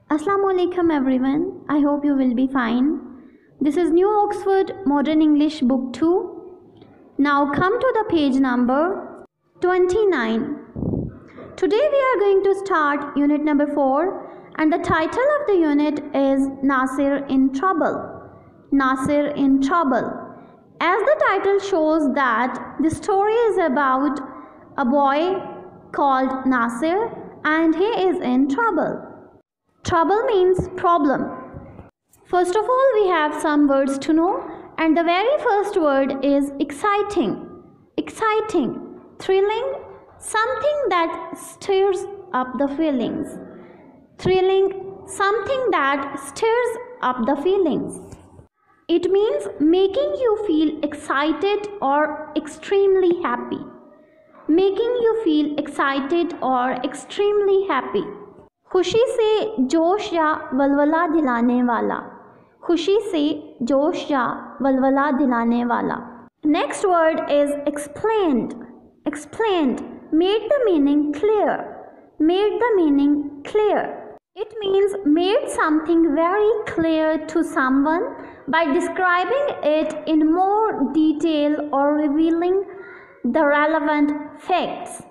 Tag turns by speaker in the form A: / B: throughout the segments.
A: Assalamu alaikum everyone. I hope you will be fine. This is New Oxford Modern English Book 2. Now come to the page number 29. Today we are going to start unit number 4 and the title of the unit is Nasir in Trouble. Nasir in Trouble. As the title shows that the story is about a boy called Nasir and he is in trouble. Trouble means problem. First of all, we have some words to know, and the very first word is exciting. Exciting, thrilling, something that stirs up the feelings. Thrilling, something that stirs up the feelings. It means making you feel excited or extremely happy. Making you feel excited or extremely happy. खुशी से जोश या वलवला दिलाने वाला. खुशी से जोश या वलवला दिलाने वाला. Next word is explained. Explained, made the meaning clear. Made the meaning clear. It means made something very clear to someone by describing it in more detail or revealing the relevant facts.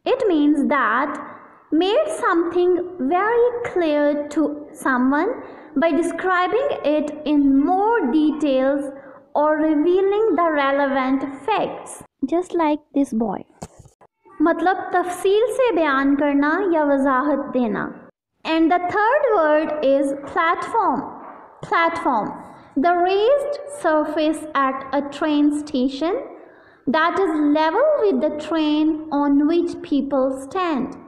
A: It means that made something very clear to someone by describing it in more details or revealing the relevant facts. Just like this boy. मतलब तफसील से बयान करना या वजाहत देना. And the third word is platform. Platform, the raised surface at a train station that is level with the train on which people stand.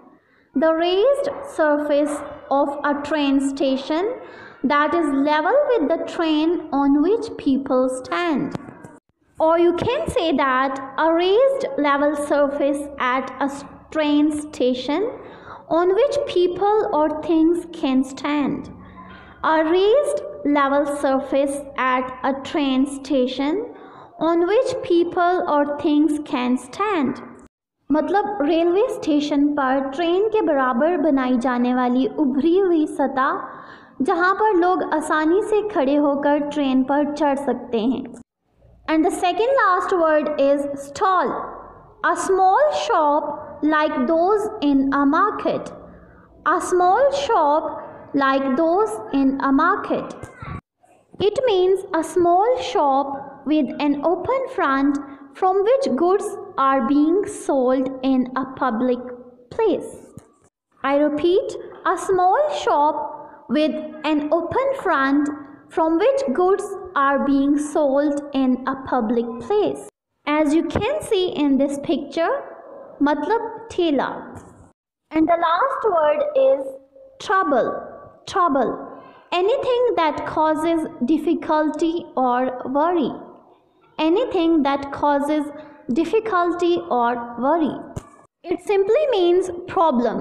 A: The raised surface of a train station that is level with the train on which people stand. Or you can say that a raised level surface at a train station on which people or things can stand. A raised level surface at a train station on which people or things can stand. मतलब railway station पर train के बराबर बनाई जाने वाली उभरी हुई सतह जहां पर लोग आसानी से खड़े होकर ट्रेन पर चढ़ सकते हैं. And the second last word is stall. A small shop like those in a market. A small shop like those in a market. It means a small shop with an open front from which goods are being sold in a public place. I repeat, a small shop with an open front from which goods are being sold in a public place. As you can see in this picture, matlab thela. And the last word is trouble. Trouble, anything that causes difficulty or worry. Anything that causes difficulty or worry. It simply means problem.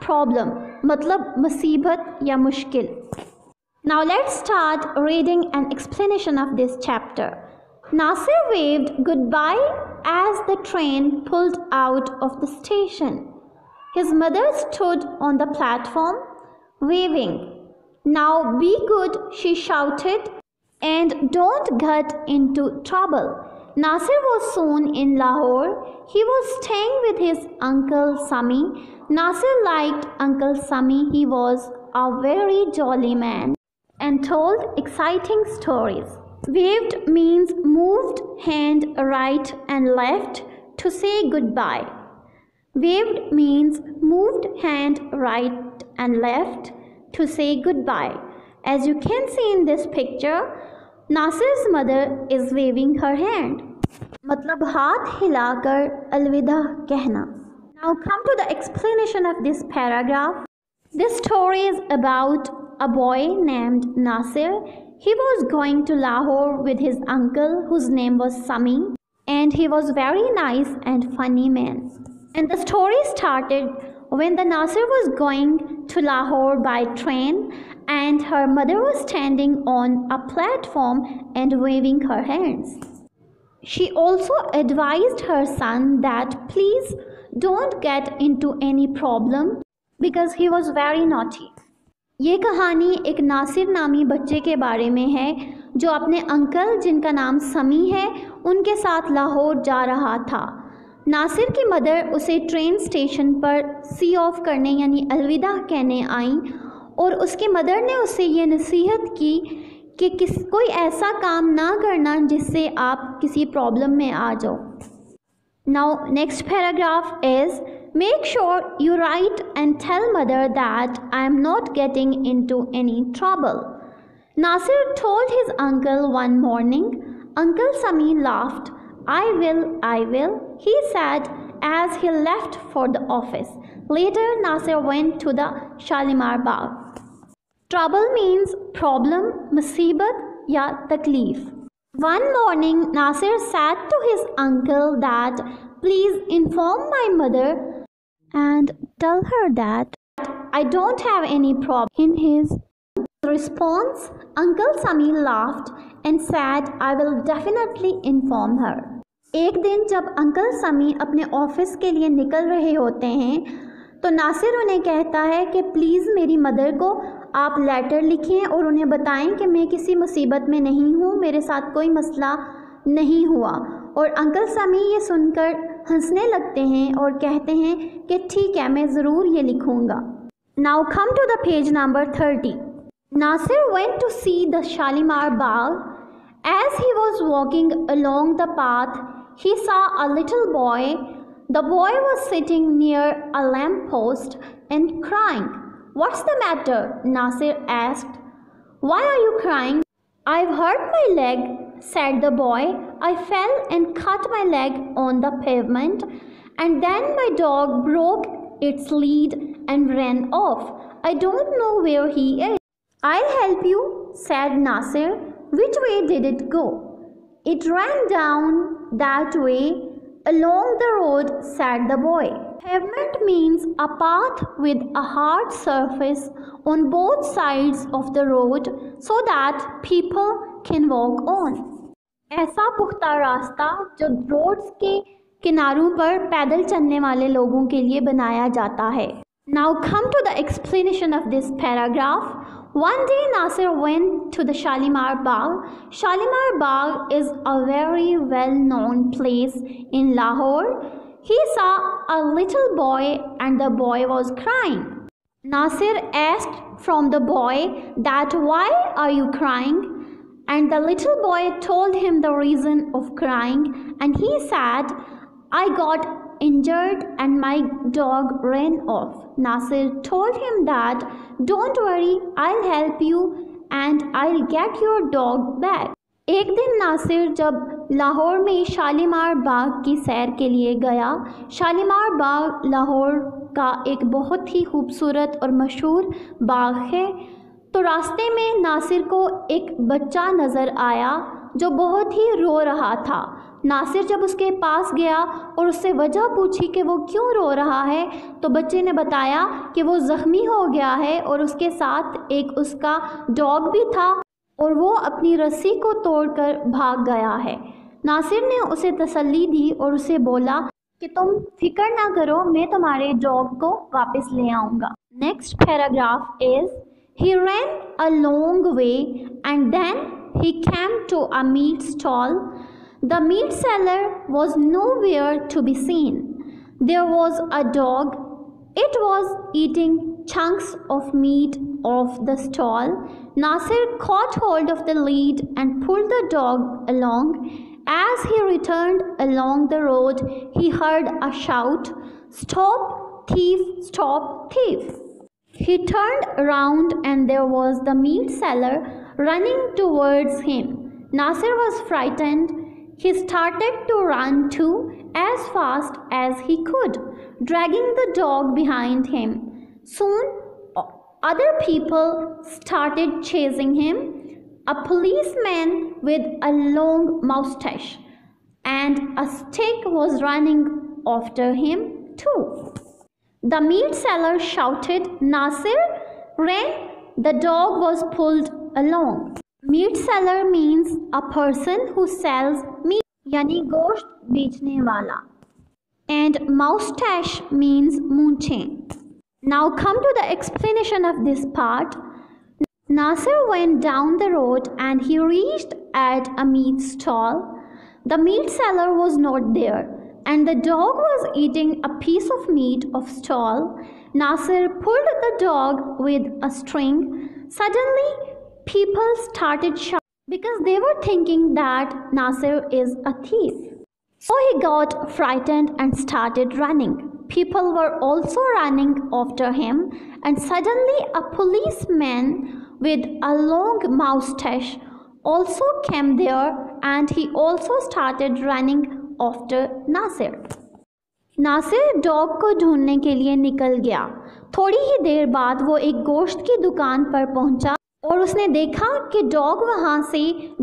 A: Problem, matlab मुसीबत या मुश्किल. Now let's start reading an explanation of this chapter. Nasir waved goodbye as the train pulled out of the station. His mother stood on the platform waving. Now be good, she shouted, and don't get into trouble. Nasir was soon in Lahore. He was staying with his uncle Sami. Nasir liked Uncle Sami. He was a very jolly man and told exciting stories. Waved means moved hand right and left to say goodbye. Waved means moved hand right and left to say goodbye. As you can see in this picture, Nasir's mother is waving her hand. मतलब हाथ हिलाकर अलविदा कहना. Now come to the explanation of this paragraph. This story is about a boy named Nasir. He was going to Lahore with his uncle whose name was Sami, and he was very nice and funny man. And the story started when the Nasir was going to Lahore by train and her mother was standing on a platform and waving her hands. She also advised her son that please don't get into any problem because he was very naughty. ये कहानी एक नासिर नामी बच्चे के बारे में है जो अपने अंकल जिनका नाम समी है उनके साथ लाहौर जा रहा था। नासिर की मदर उसे ट्रेन स्टेशन पर सी ऑफ करने यानी अलविदा कहने आई और उसकी मदर ने उसे ये नसीहत की कि कोई ऐसा काम ना करना जिससे आप किसी प्रॉब्लम में आ जाओ। Now next paragraph is Make sure you write and tell mother that I am not getting into any trouble. Nasir told his uncle one morning. Uncle Sami laughed. I will, he said as he left for the office. Later, Nasir went to the Shalimar Bagh. Trouble means problem, musibat ya taklif. One morning, Nasir said to his uncle that please inform my mother and tell her that I don't have any problem. In his response, Uncle Sami laughed and said, I will definitely inform her. एक दिन जब uncle समी अपने office के लिए निकल रहे होते हैं तो नासिर उन्हें कहता है कि प्लीज़ मेरी मदर को आप लेटर लिखें और उन्हें बताएं कि मैं किसी मुसीबत में नहीं हूँ, मेरे साथ कोई मसला नहीं हुआ। और अंकल समी ये सुनकर हंसने लगते हैं और कहते हैं कि ठीक है, मैं ज़रूर ये लिखूँगा। Now come to the page number 30। Nasir went to see the Shalimar Bagh. As he was walking along the path, he saw a little boy. The boy was sitting near a lamp post and crying. What's the matter? Nasir asked. Why are you crying? I've hurt my leg, said the boy. I fell and cut my leg on the pavement, and then my dog broke its lead and ran off. I don't know where he is. I'll help you, said Nasir. Which way did it go? It ran down that way, along the road, said the boy. Pavement means a path with a hard surface on both sides of the road so that people can walk on. ऐसा पुख्ता रास्ता जो roads के किनारों पर पैदल चलने वाले लोगों के लिए बनाया जाता है। Now come to the explanation of this paragraph. One day Nasir went to the Shalimar Bagh. Shalimar Bagh is a very well-known place in Lahore. He saw a little boy and the boy was crying. Nasir asked from the boy that why are you crying? And the little boy told him the reason of crying, and he said, I got injured and my dog ran off. Nasir told him that don't worry, I'll help you and I'll get your dog back. एक दिन नासिर जब लाहौर में शालीमार बाग की सैर के लिए गया। शालीमार बाग लाहौर का एक बहुत ही खूबसूरत और मशहूर बाग है। तो रास्ते में नासिर को एक बच्चा नज़र आया जो बहुत ही रो रहा था। नासिर जब उसके पास गया और उससे वजह पूछी कि वो क्यों रो रहा है तो बच्चे ने बताया कि वो ज़ख्मी हो गया है और उसके साथ एक उसका डॉग भी था और वो अपनी रस्सी को तोड़कर भाग गया है। नासिर ने उसे तसल्ली दी और उसे बोला कि तुम फिक्र ना करो, मैं तुम्हारे डॉग को वापस ले आऊँगा। Next paragraph is He ran a long way and then he came to a meat stall. The meat seller was nowhere to be seen. There was a dog. It was eating chunks of meat off the stall. Nasir caught hold of the lead and pulled the dog along. As he returned along the road, he heard a shout, "Stop, thief! Stop, thief!" He turned around and there was the meat seller running towards him. Nasir was frightened. He started to run too as fast as he could, dragging the dog behind him. Soon, other people started chasing him. A policeman with a long mustache and a stick was running after him too. The meat seller shouted. Nasir ran. The dog was pulled along. Meat seller means a person who sells meat, यानी गोश्त बेचने वाला. And mustache means मूंछें. Now come to the explanation of this part. Nasir went down the road and he reached at a meat stall. The meat seller was not there, and the dog was eating a piece of meat of stall. Nasir pulled the dog with a string. Suddenly, people started shouting because they were thinking that Nasir is a thief. So he got frightened and started running. People were also running after him, and suddenly a policeman with a long mustache also came there, and he also started running after Nasir. Nasir dog को ढूंढने के लिए निकल गया। थोड़ी ही देर बाद वो एक गोश्त की दुकान पर पहुंचा और उसने देखा कि डॉग वहां से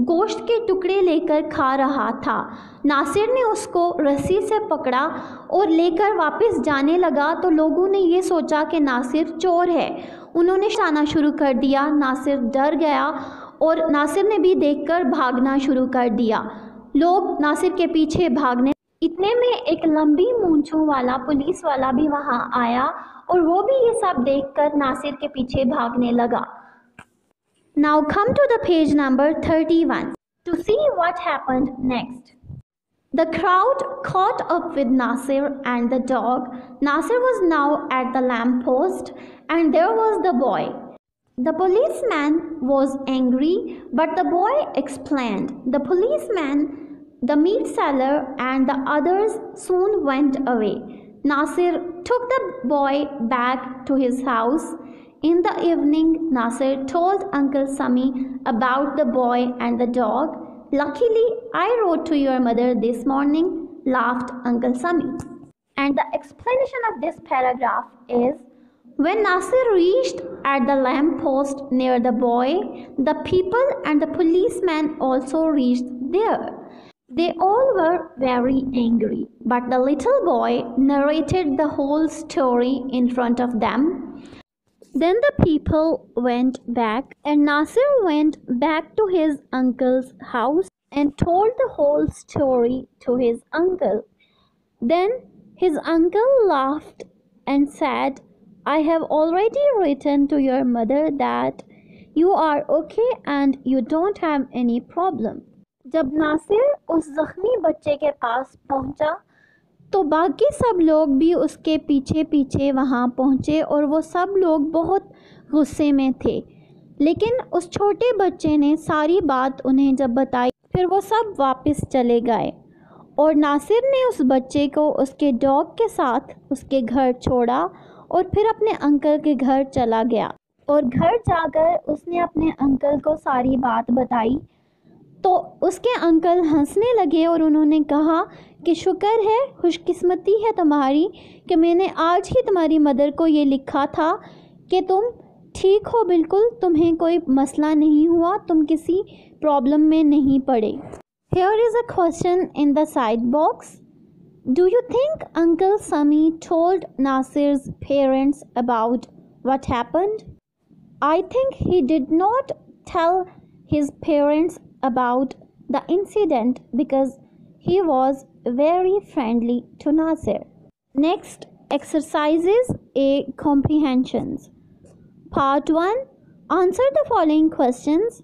A: गोश्त के टुकड़े लेकर खा रहा था। नासिर ने उसको रस्सी से पकड़ा और लेकर वापस जाने लगा तो लोगों ने ये सोचा कि नासिर चोर है। उन्होंने शाना शुरू कर दिया। नासिर डर गया और नासिर ने भी देखकर भागना शुरू कर दिया। लोग नासिर के पीछे भागने, इतने में एक लंबी मूंछों वाला पुलिस वाला भी वहां आया और वो भी ये सब देखकर नासिर के पीछे भागने लगा। Now come to the page number 31 to see what happened next. The crowd caught up with Nasir and the dog. Nasir was now at the lamp post and there was the boy. The policeman was angry, but the boy explained. The policeman, the meat seller and the others soon went away. Nasir took the boy back to his house. In the evening, Nasir told Uncle Sami about the boy and the dog. Luckily, I wrote to your mother this morning, laughed Uncle Sami. And the explanation of this paragraph is, when Nasir reached at the lamp post near the boy, the people and the policeman also reached there. They all were very angry, but the little boy narrated the whole story in front of them. Then the people went back and Nasir went back to his uncle's house and told the whole story to his uncle. Then his uncle laughed and said, I have already written to your mother that you are okay and you don't have any problem. जब नासिर उस जख्मी बच्चे के पास पहुंचा तो बाकी सब लोग भी उसके पीछे पीछे वहां पहुंचे और वो सब लोग बहुत गुस्से में थे। लेकिन उस छोटे बच्चे ने सारी बात उन्हें जब बताई, फिर वो सब वापस चले गए और नासिर ने उस बच्चे को उसके डॉग के साथ उसके घर छोड़ा और फिर अपने अंकल के घर चला गया और घर जाकर उसने अपने अंकल को सारी बात बताई। तो उसके अंकल हंसने लगे और उन्होंने कहा कि शुक्र है, खुशकिस्मती है तुम्हारी कि मैंने आज ही तुम्हारी मदर को ये लिखा था कि तुम ठीक हो, बिल्कुल तुम्हें कोई मसला नहीं हुआ, तुम किसी प्रॉब्लम में नहीं पड़े। Here is a question in the side box. Do you think Uncle Sami told Nasir's parents about what happened? I think he did not tell his parents about the incident because he was very friendly to Nasir. Next, exercises A comprehensions. Part 1. Answer the following questions.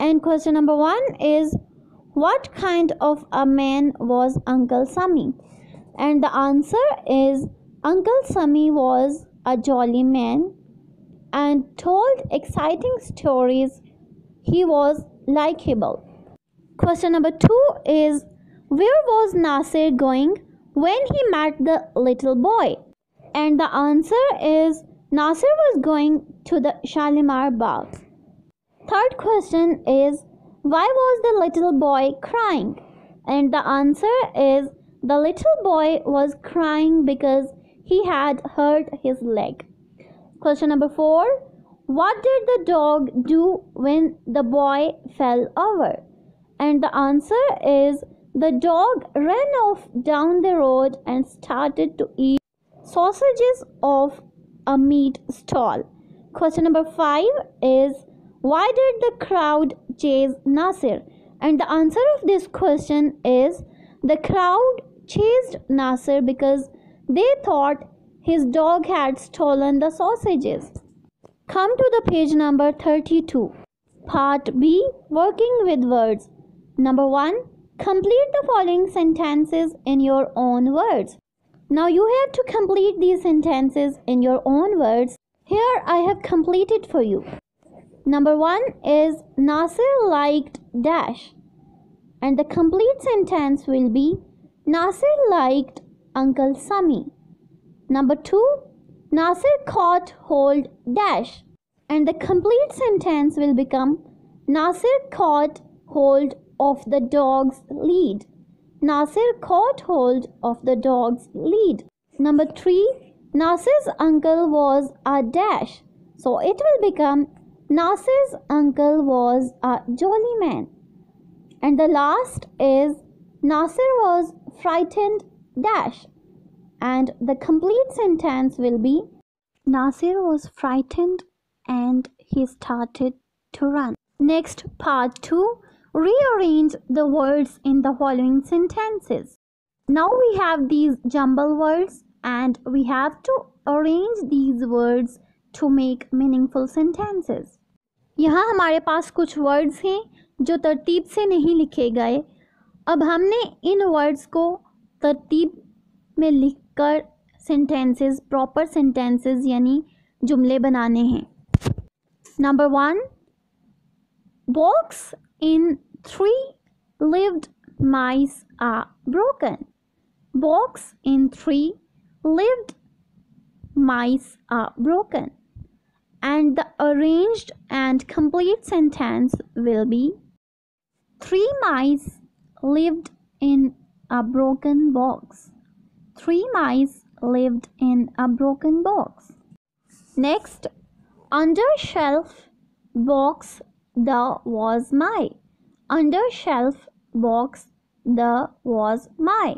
A: And question number 1 is, what kind of a man was Uncle Sami? And the answer is, Uncle Sami was a jolly man and told exciting stories. He was likable. Question number 2 is, where was Nasir going when he met the little boy? And the answer is, Nasir was going to the Shalimar Bagh. Third question is, why was the little boy crying? And the answer is, the little boy was crying because he had hurt his leg. Question number 4. What did the dog do when the boy fell over? And the answer is, the dog ran off down the road and started to eat sausages off a meat stall. Question number 5 is, why did the crowd chase Nasir? And the answer of this question is, the crowd chased Nasir because they thought his dog had stolen the sausages. Come to the page number 32. Part B, working with words. Number 1, complete the following sentences in your own words. Now you have to complete these sentences in your own words. Here I have completed for you. Number 1 is Nasir liked dash. And the complete sentence will be Nasir liked Uncle Sami. Number 2, Nasir caught hold dash. And the complete sentence will become Nasir caught hold of the dog's lead. Nasir caught hold of the dog's lead. Number 3, Nasir's uncle was a dash. So it will become Nasir's uncle was a jolly man. And the last is Nasir was frightened dash. And the complete sentence will be Nasir was frightened and he started to run. Next, part 2. Rearrange the words in the following sentences. Now we have these jumble words and we have to arrange these words to make meaningful sentences. यहाँ हमारे पास कुछ words हैं जो तरतीब से नहीं लिखे गए. अब हमने इन वर्ड्स को तरतीब में लिखकर सेंटेंसेस, प्रॉपर सेंटेंसेस यानी जुमले बनाने हैं. Number 1, box in 3 lived mice are broken. Box in 3 lived mice are broken. And the arranged and complete sentence will be 3 mice lived in a broken box. 3 mice lived in a broken box. Next, under shelf box the was my. Under shelf box the was my.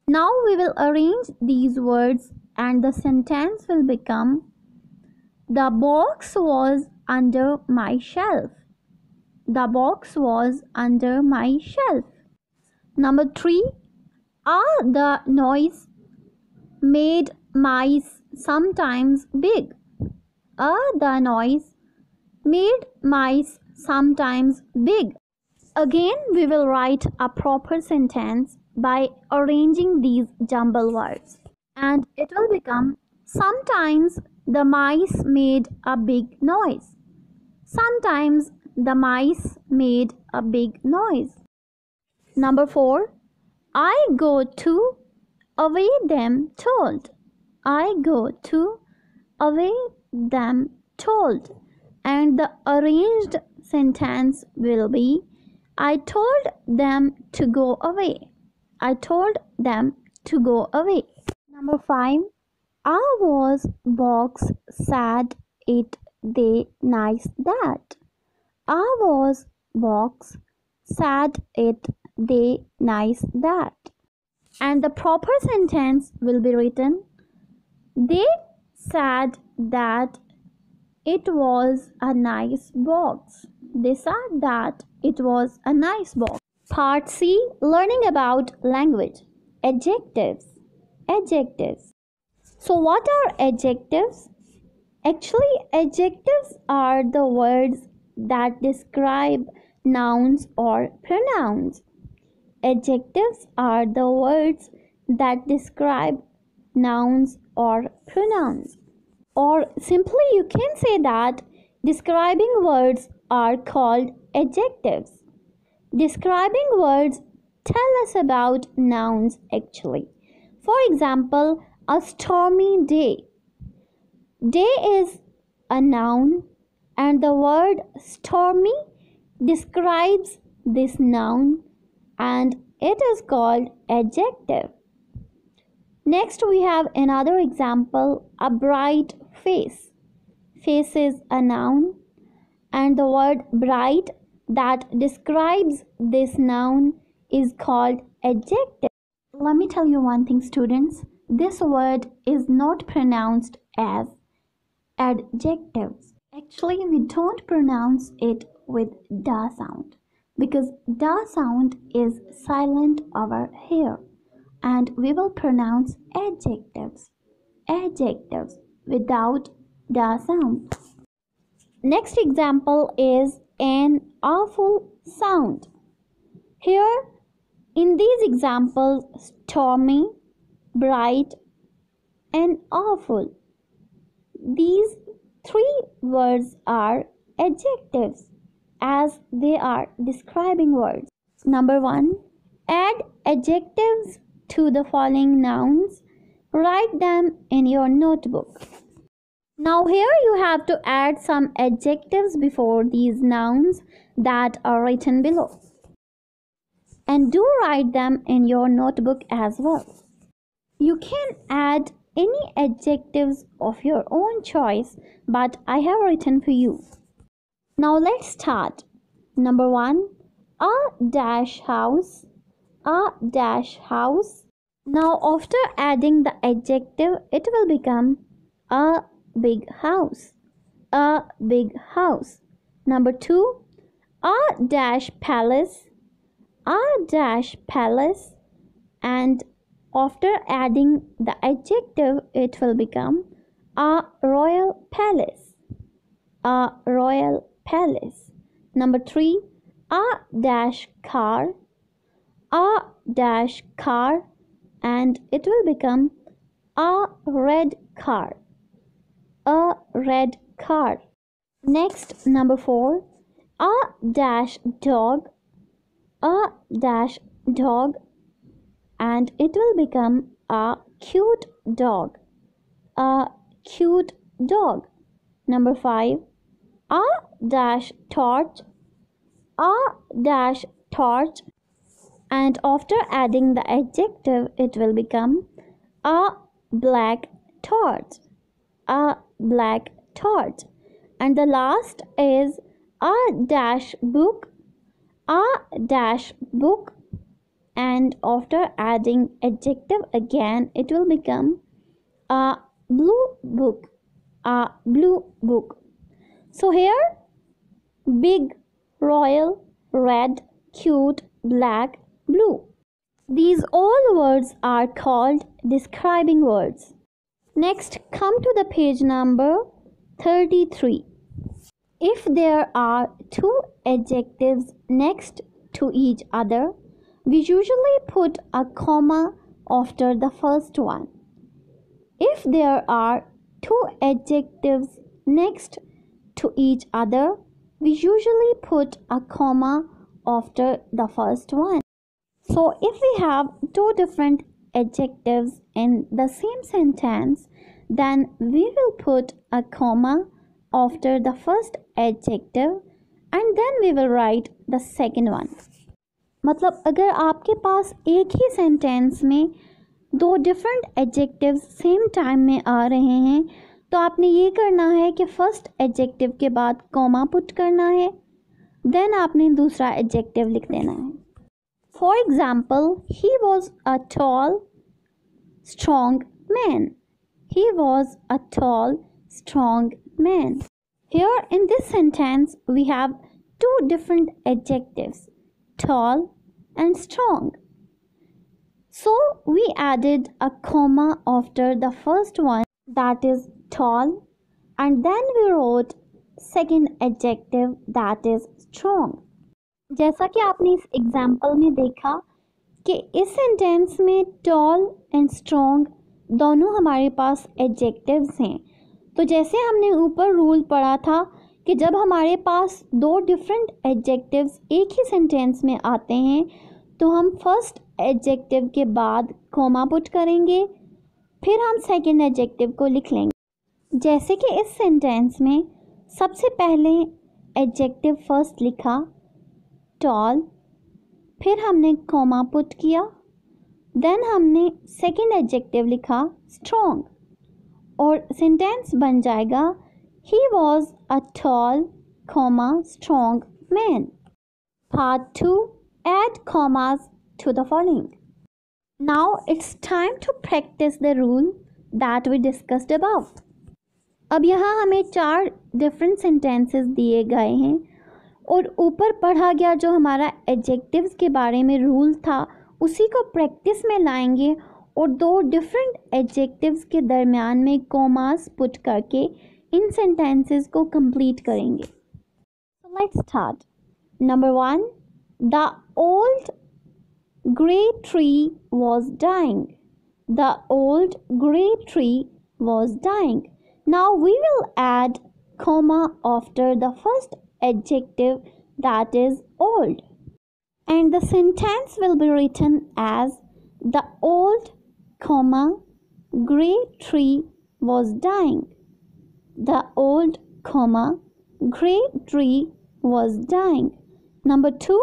A: Now we will arrange these words and the sentence will become the box was under my shelf. The box was under my shelf. Number 3, the noise made mice sometimes big. The noise made mice sometimes big. Again, we will write a proper sentence by arranging these jumble words. And it will become sometimes the mice made a big noise. Sometimes the mice made a big noise. Number 4, I go to away them told. I go to away them told. And the arranged sentence will be I told them to go away. I told them to go away. Number 5, I was box sad it they nice that. I was box sad it they nice that. And the proper sentence will be written they said that it was a nice box. They said that it was a nice box. Part C, learning about language. Adjectives. Adjectives. So what are adjectives? Actually, adjectives are the words that describe nouns or pronouns. Adjectives are the words that describe nouns or pronouns. Or simply you can say that describing words are called adjectives. Describing words tell us about nouns actually. For example, a stormy day. Day is a noun and the word stormy describes this noun and it is called adjective. Next we have another example, a bright face. Face is a noun and the word bright that describes this noun is called adjective. Let me tell you one thing, students. This word is not pronounced as adjectives. Actually, we don't pronounce it with da sound because da sound is silent over here, and we will pronounce adjectives without da sound. Next example is an awful sound. Here in these examples, stormy, bright, and awful. These three words are adjectives as they are describing words. Number 1. Add adjectives to the following nouns. Write them in your notebook. Now here you have to add some adjectives before these nouns that are written below. And do write them in your notebook as well. You can add any adjectives of your own choice, but I have written for you. Now let's start. Number 1. A dash house. A dash house. Now after adding the adjective, it will become a big house. A big house. Number 2. A dash palace. A dash palace. And after adding the adjective, it will become a royal palace. A royal palace. Number 3. A dash car. A dash car. And it will become a red car. A red car. Next, number 4. A dash dog. A dash dog. And it will become a cute dog. A cute dog. Number 5. A dash torch. A dash torch. And after adding the adjective, it will become a black torch. A black torch. And the last is a dash book. A dash book. And after adding adjective again, it will become a blue book. A blue book. So here, big, royal, red, cute, black, blue. These all words are called describing words. Next, come to the page number 33. If there are two adjectives next to each other, we usually put a comma after the first one. If there are two adjectives next to each other, we usually put a comma after the first one. So if we have two different adjectives in the same sentence, then we will put a comma after the first adjective and then we will write the second one. मतलब अगर आपके पास एक ही sentence में दो different adjectives same time में आ रहे हैं तो आपने ये करना है कि फर्स्ट एडजेक्टिव के बाद कॉमा पुट करना है, देन आपने दूसरा एडजेक्टिव लिख देना है. For example, he was a tall strong man. He was a tall strong man. Here in this sentence we have two different adjectives, tall and strong. So we added a comma after the first one, that is tall, and then we wrote second adjective, that is strong. जैसा कि आपने इस example में देखा कि इस sentence में tall and strong दोनों हमारे पास एडजेक्टिव्स हैं. तो जैसे हमने ऊपर रूल पढ़ा था कि जब हमारे पास दो डिफरेंट एडजेक्टिव्स एक ही सेंटेंस में आते हैं तो हम फर्स्ट एडजेक्टिव के बाद कॉमा पुट करेंगे, फिर हम सेकंड एडजेक्टिव को लिख लेंगे. जैसे कि इस सेंटेंस में सबसे पहले एडजेक्टिव फर्स्ट लिखा टॉल, फिर हमने कॉमा पुट किया, देन हमने सेकंड एडजेक्टिव लिखा स्ट्रॉन्ग और सेंटेंस बन जाएगा he was a tall comma strong man. Part 2, add commas to the following. Now it's time to practice the rule that we discussed above. अब यहाँ हमें 4 different sentences दिए गए हैं और ऊपर पढ़ा गया जो हमारा एडजेक्टिव्स के बारे में रूल था उसी को प्रैक्टिस में लाएंगे और दो डिफरेंट एडजेक्टिव्स के दरमियान में कॉमास पुट करके इन सेंटेंसेस को कंप्लीट करेंगे. So let's start. Number 1. The old grey tree was dying. The old grey tree was dying. Now we will add comma after the first adjective, that is old. And the sentence will be written as the old comma grey tree was dying. The old comma grey tree was dying. Number 2.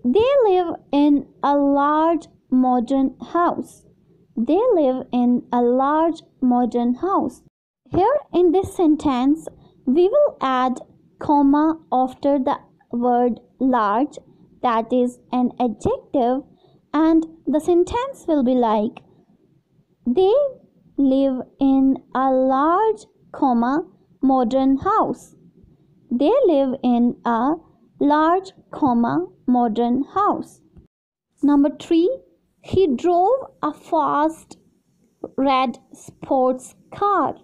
A: They live in a large modern house. They live in a large modern house. Here in this sentence, we will add comma after the word large, that is an adjective, and the sentence will be like, they live in a large comma modern house. They live in a large comma modern house. Number 3. He drove a fast red sports car.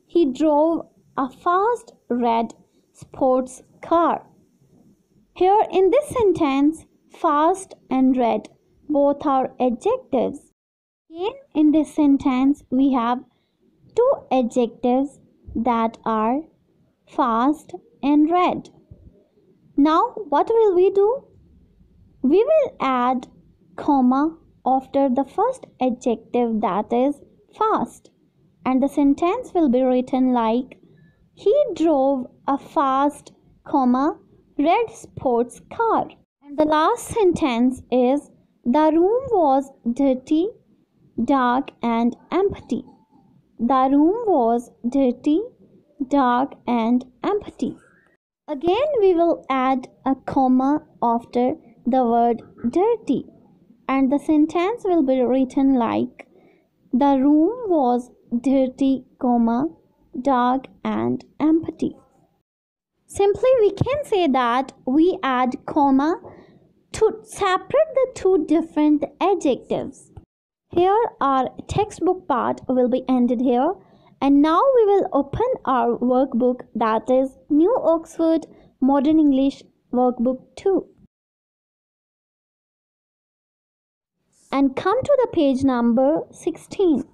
A: He drove a fast red sports car. Here in this sentence, fast and red both are adjectives. Again in this sentence we have two adjectives that are fast and red. Now what will we do? We will add comma after the first adjective, that is fast, and the sentence will be written like, he drove a fast comma red sports car. And the last sentence is, the room was dirty, dark and empty. The room was dirty, dark and empty. Again we will add a comma after the word dirty, and the sentence will be written like, the room was dirty, comma, dark and empty. Simply we can say that we add comma to separate the two different adjectives. Here our textbook part will be ended here, and now we will open our workbook, that is New Oxford Modern English Workbook 2, and come to the page number 16.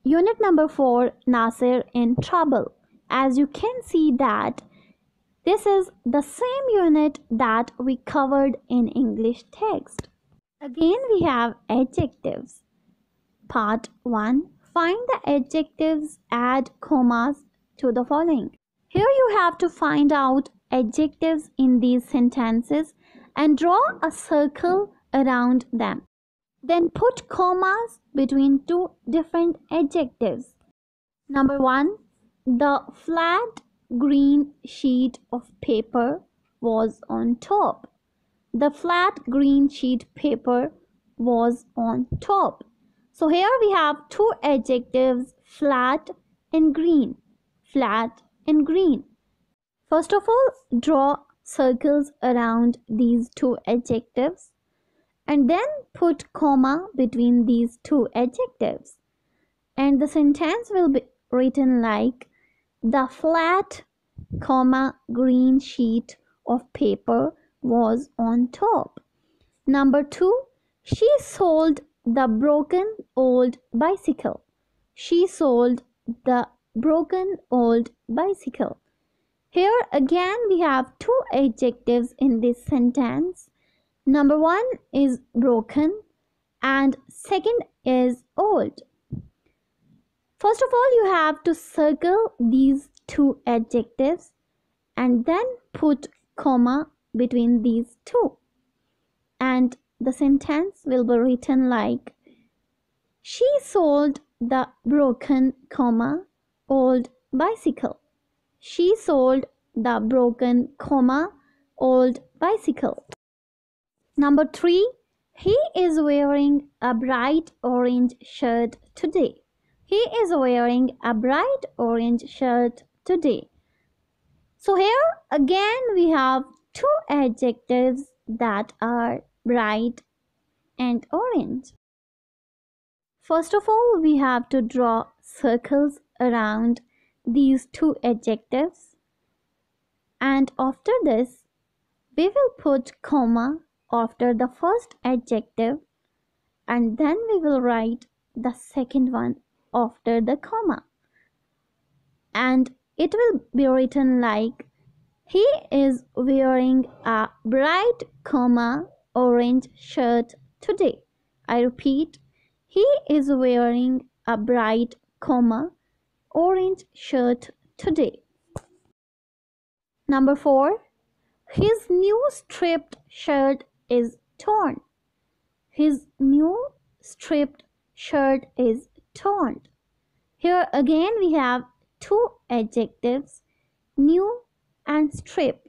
A: Unit number 4, Nasir in trouble. As you can see that this is the same unit that we covered in English text. Again we have adjectives. Part 1. Find the adjectives, add commas to the following. Here you have to find out adjectives in these sentences and draw a circle around them. Then put commas between two different adjectives. Number 1. The flat green sheet of paper was on top. The flat green sheet paper was on top. So here we have two adjectives, flat and green. Flat and green. First of all, draw circles around these two adjectives and then put comma between these two adjectives. And the sentence will be written like, the flat, comma, green sheet of paper was on top. Number 2, she sold the broken old bicycle. She sold the broken old bicycle. Here again we have two adjectives in this sentence. Number 1 is broken and second is old. First of all, you have to circle these two adjectives and then put comma between these two. And the sentence will be written like, she sold the broken, comma, old bicycle. She sold the broken, comma, old bicycle. Number 3, he is wearing a bright orange shirt today. He is wearing a bright orange shirt today. So here again we have two adjectives that are bright and orange. First of all, we have to draw circles around these two adjectives, and after this we will put comma after the first adjective, and then we will write the second one after the comma, and it will be written like he is wearing a bright orange shirt today. I repeat, he is wearing a bright orange shirt today. Number 4. His new striped shirt is torn. His new striped shirt is torn. Here again we have two adjectives, new and strip.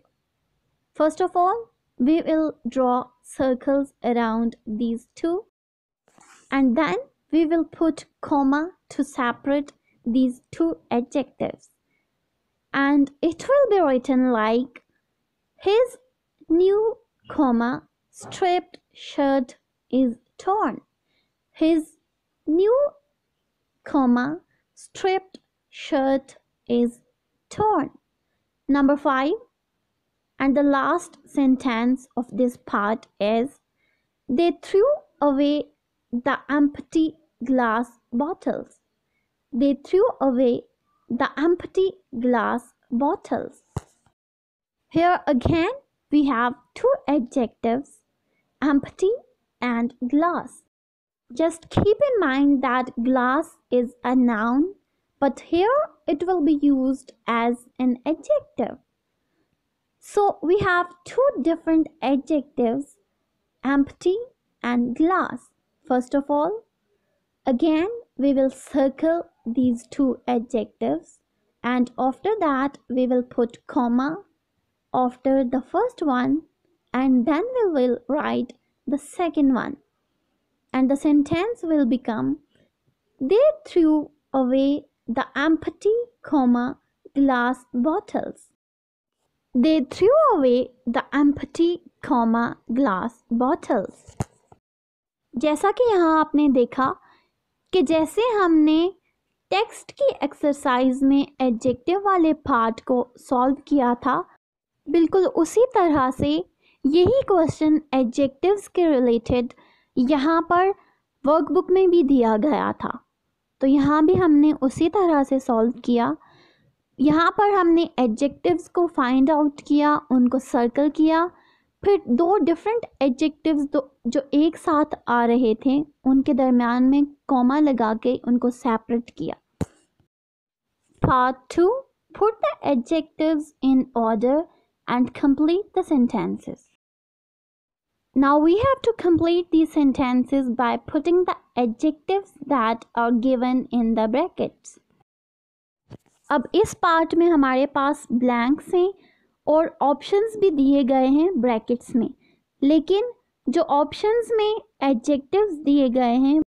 A: First of all, we will draw circles around these two, and then we will put comma to separate these two adjectives, and it will be written like his new striped shirt is torn. His new striped shirt is torn. Number 5, and the last sentence of this part is they threw away the empty glass bottles. They threw away the empty glass bottles. Here again we have two adjectives, empty and glass. Just keep in mind that glass is a noun, but here it will be used as an adjective. So we have two different adjectives, empty and glass. First of all, again we will circle these two adjectives, and after that we will put comma after the first one, and then we will write the second one, and the sentence will become they threw away the empty glass bottles. They threw away the empty glass bottles. जैसा कि यहाँ आपने देखा कि जैसे हमने text की exercise में एडजेक्टिव वाले पार्ट को सॉल्व किया था, बिल्कुल उसी तरह से यही क्वेश्चन एडजेक्टिव्स के रिलेटेड यहाँ पर वर्कबुक में भी दिया गया था। तो यहाँ भी हमने उसी तरह से सॉल्व किया। यहाँ पर हमने एडजेक्टिव्स को फाइंड आउट किया, उनको सर्कल किया, फिर दो डिफरेंट एडजेक्टिव्स जो एक साथ आ रहे थे उनके दरमियान में कॉमा लगा के उनको सेपरेट किया। Part 2. Put the adjectives in order and complete the sentences. Now we have to complete these sentences by putting the adjectives that are given in the brackets. अब इस पार्ट में हमारे पास ब्लैंक्स हैं और ऑप्शंस भी दिए गए हैं ब्रैकेट्स में, लेकिन जो ऑप्शंस में एडजेक्टिव्स दिए गए हैं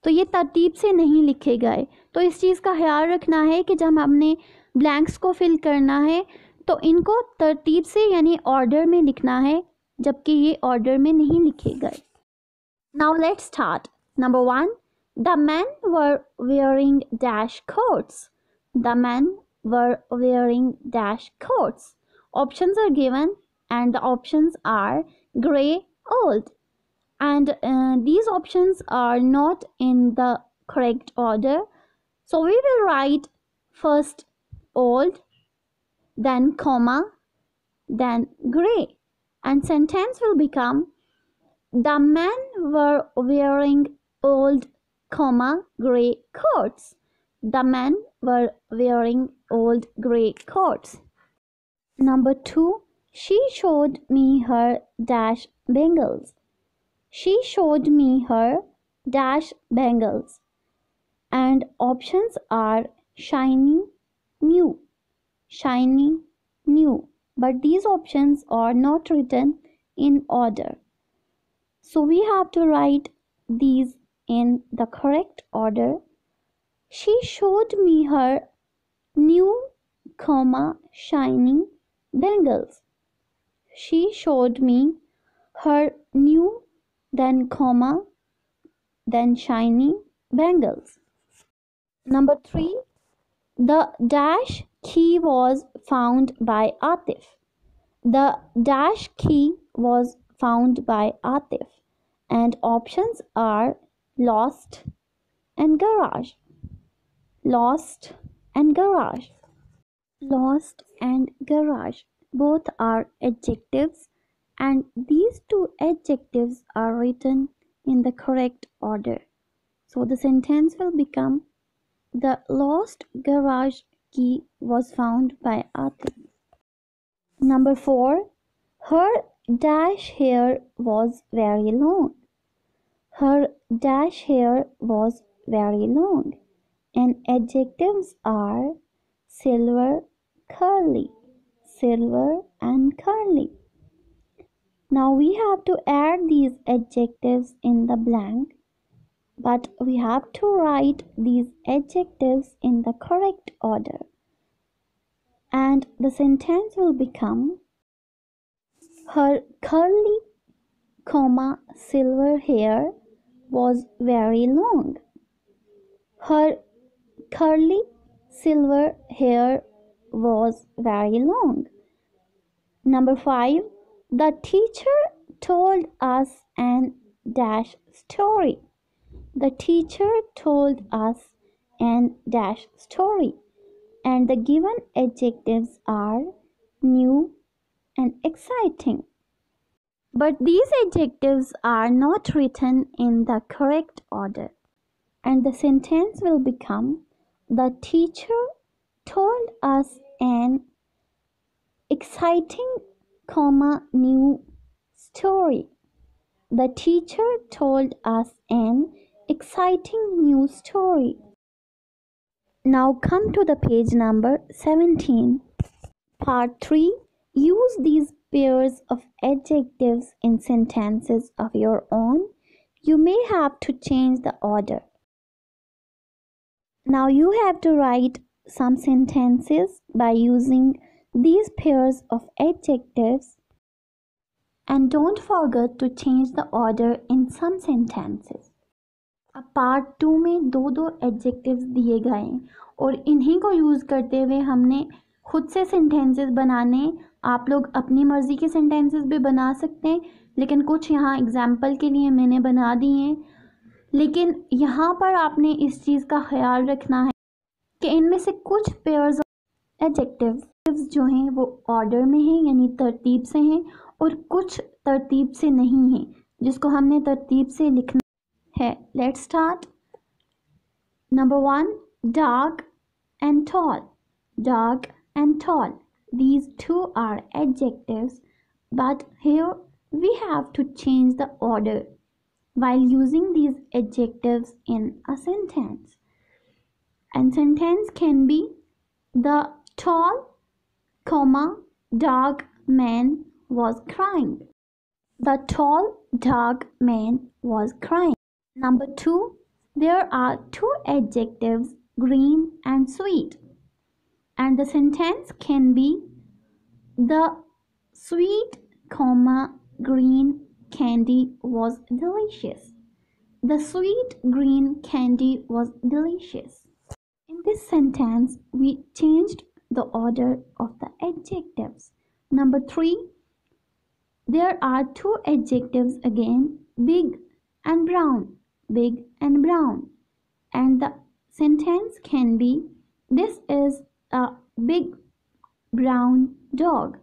A: तो ये तरतीब से नहीं लिखे गए। तो इस चीज़ का ख्याल रखना है कि जब हमने ब्लैंक्स को फिल करना है तो इनको तरतीब से यानी ऑर्डर में लिखना है, जबकि ये ऑर्डर में नहीं लिखे गए। Now let's start. Number 1, the man were wearing dash quotes. The men were wearing dash coats. Options are given and the options are grey, old, and these options are not in the correct order. So we will write first old, then comma, then grey, and sentence will become the men were wearing old, grey coats. The men were wearing old grey coats. Number 2, she showed me her dash bangles. She showed me her dash bangles. And options are shiny, new, shiny, new. But these options are not written in order. So we have to write these in the correct order. She showed me her new, shiny bangles. She showed me her new, then comma, then shiny bangles. Number 3, The dash key was found by Atif. The dash key was found by Atif. And options are lost and garage. Lost and garage. Lost and garage. Both are adjectives, and these two adjectives are written in the correct order. So the sentence will become the lost garage key was found by Atif. Number 4. Her dash hair was very long. Her dash hair was very long. And adjectives are silver, curly. Silver and curly. Now we have to add these adjectives in the blank, but we have to write these adjectives in the correct order. And the sentence will become her curly, silver hair was very long. Her curly silver hair was very long. Number 5. The teacher told us an dash story. The teacher told us an dash story. And the given adjectives are new and exciting. But these adjectives are not written in the correct order. And the sentence will become the teacher told us an exciting, new story. The teacher told us an exciting new story. Now come to the page number 17. Part 3. Use these pairs of adjectives in sentences of your own. You may have to change the order. Now you have to write some sentences by using these pairs of adjectives, and don't forget to change the order in some sentences. अब part 2 में दो adjectives दिए गए हैं और इन्हीं को use करते हुए हमने खुद से सेंटेंसेस बनाने। आप लोग अपनी मर्ज़ी के सेंटेंसेस भी बना सकते हैं, लेकिन कुछ यहाँ एग्जाम्पल के लिए मैंने बना दिए हैं। लेकिन यहाँ पर आपने इस चीज़ का ख्याल रखना है कि इनमें से कुछ पेयर्स ऑफ एडजेक्टिव्स जो हैं वो ऑर्डर में हैं, यानी तरतीब से हैं, और कुछ तरतीब से नहीं हैं, जिसको हमने तरतीब से लिखना है। Let's start. Number 1, dark and tall. Dark and tall. These two are adjectives, but here we have to change the order while using these adjectives in a sentence. And sentence can be the tall, dark man was crying. The tall, dark man was crying. Number 2, there are two adjectives, green and sweet. And the sentence can be the sweet, green candy was delicious. The sweet green candy was delicious. In this sentence, we changed the order of the adjectives. Number 3, there are two adjectives again, big and brown. Big and brown. And the sentence can be, this is a big brown dog.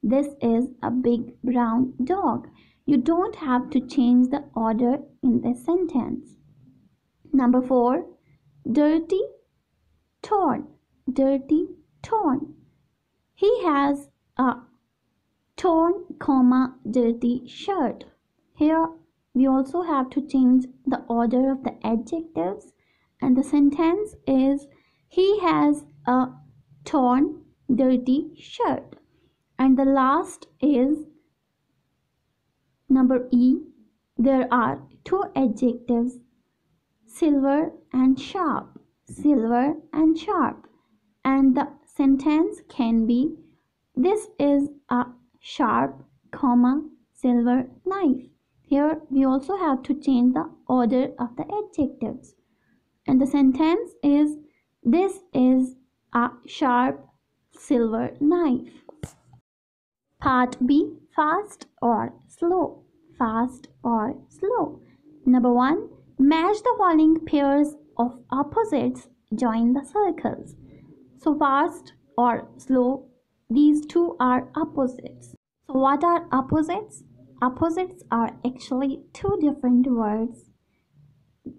A: This is a big brown dog. You don't have to change the order in this sentence. Number 4, dirty, torn. Dirty, torn. He has a torn, dirty shirt. Here we also have to change the order of the adjectives, and the sentence is, he has a torn, dirty shirt. And the last is number E. There are two adjectives, silver and sharp. Silver and sharp. And the sentence can be, this is a sharp, silver knife. Here we also have to change the order of the adjectives. And the sentence is, this is a sharp silver knife. Part B, fast or slow. Fast or slow. Number 1, match the following pairs of opposites, join the circles. So fast or slow, these two are opposites. So what are opposites? Opposites are actually two different words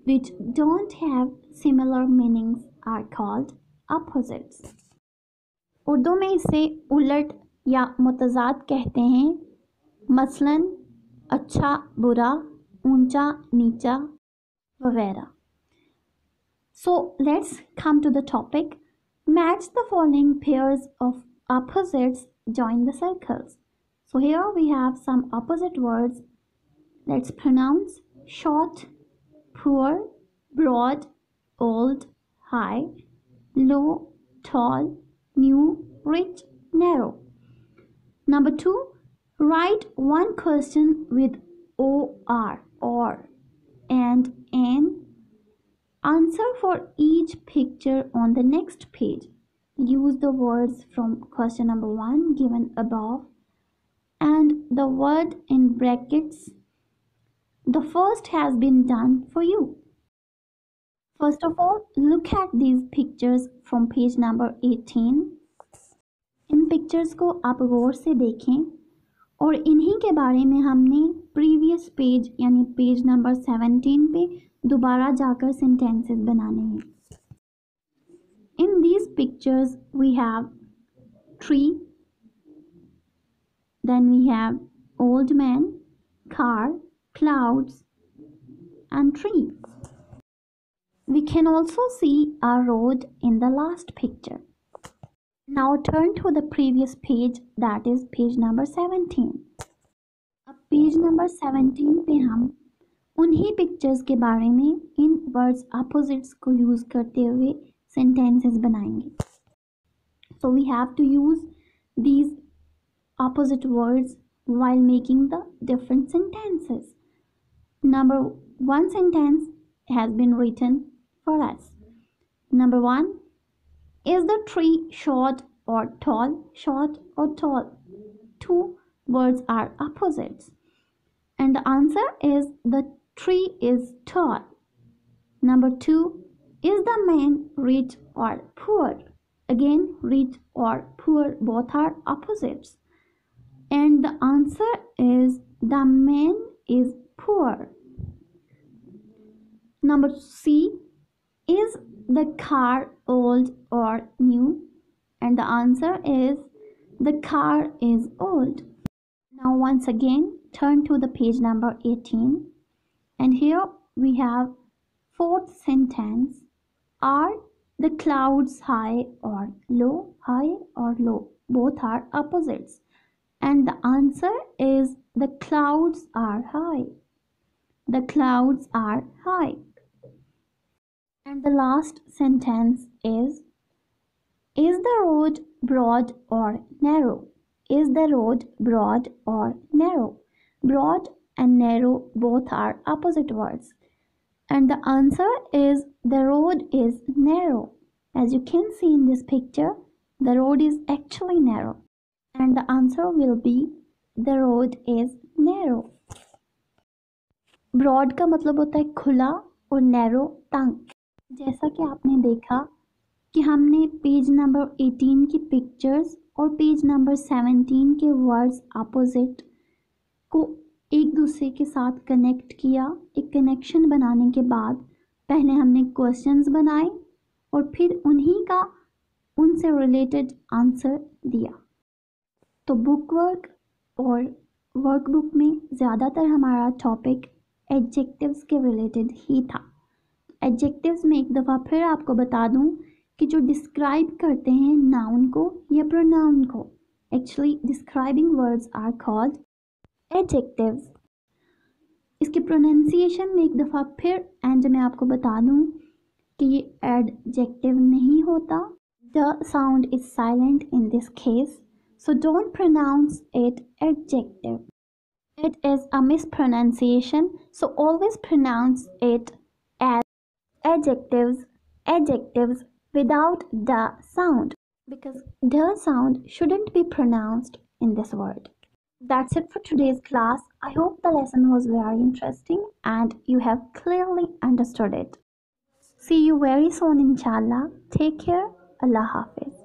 A: which don't have similar meanings are called opposites. Urdu में इसे उलट या मुतज़ाद कहते हैं, मसलन अच्छा बुरा, ऊंचा नीचा वगैरह. So let's come to the topic. Match the following pairs of opposites, join the circles. So here we have some opposite words. Let's pronounce: short, poor, broad, old, high, low, tall, new, rich, narrow. Number 2, write one question with or and an answer for each picture on the next page. Use the words from question number 1 given above and the word in brackets. The first has been done for you. First of all, look at these pictures from page number 18. In pictures को आप गौर से देखें और इन्हीं के बारे में हमने प्रीवियस पेज यानी पेज नंबर 17 पे दोबारा जाकर सेंटेंसेस बनाने हैं. In these pictures we have tree, then we have old man, car, clouds and tree. We can also see a road in the last picture. Now turn to the previous page, that is page number 17. अब page number 17 पे हम उन्हीं pictures के बारे में इन words opposites को use करते हुए सेंटेंसेस बनाएंगे. So we have to use these opposite words while making the different sentences. Number 1 sentence has been written for us. Number 1, is the tree short or tall? Short or tall? Two words are opposites. And the answer is the tree is tall. Number 2, is the man rich or poor? Again, rich or poor, both are opposites. And the answer is the man is poor. Number C, is the car old or new? And the answer is the car is old. Now once again turn to the page number 18 and here we have fourth sentence. Are the clouds high or low? High or low, both are opposites. And the answer is the clouds are high. The clouds are high. And the last sentence is the road broad or narrow? Is the road broad or narrow? Broad and narrow both are opposite words. And the answer is the road is narrow. As you can see in this picture, the road is actually narrow. And the answer will be the road is narrow. Broad का मतलब होता है खुला और narrow तंग. जैसा कि आपने देखा कि हमने पेज नंबर 18 की पिक्चर्स और पेज नंबर 17 के वर्ड्स अपोजिट को एक दूसरे के साथ कनेक्ट किया. एक कनेक्शन बनाने के बाद पहले हमने क्वेश्चंस बनाए और फिर उन्हीं का उनसे रिलेटेड आंसर दिया. तो बुक वर्क और वर्कबुक में ज़्यादातर हमारा टॉपिक एडजेक्टिव्स के रिलेटेड ही था. एडजेक्टिव्स में एक दफ़ा फिर आपको बता दूं कि जो डिस्क्राइब करते हैं नाउन को या प्रोनाउन को, actually describing words are called adjectives. इसके प्रोनाउंसिएशन में एक दफ़ा फिर एंड में आपको बता दूं कि ये एडजेक्टिव नहीं होता. The sound is silent in this case, so don't pronounce it adjective. It is a mispronunciation, so always pronounce it as adjectives, adjectives without the sound, because the sound shouldn't be pronounced in this word. That's it for today's class. I hope the lesson was very interesting and you have clearly understood it. See you very soon, inshallah. Take care. Allah Hafiz.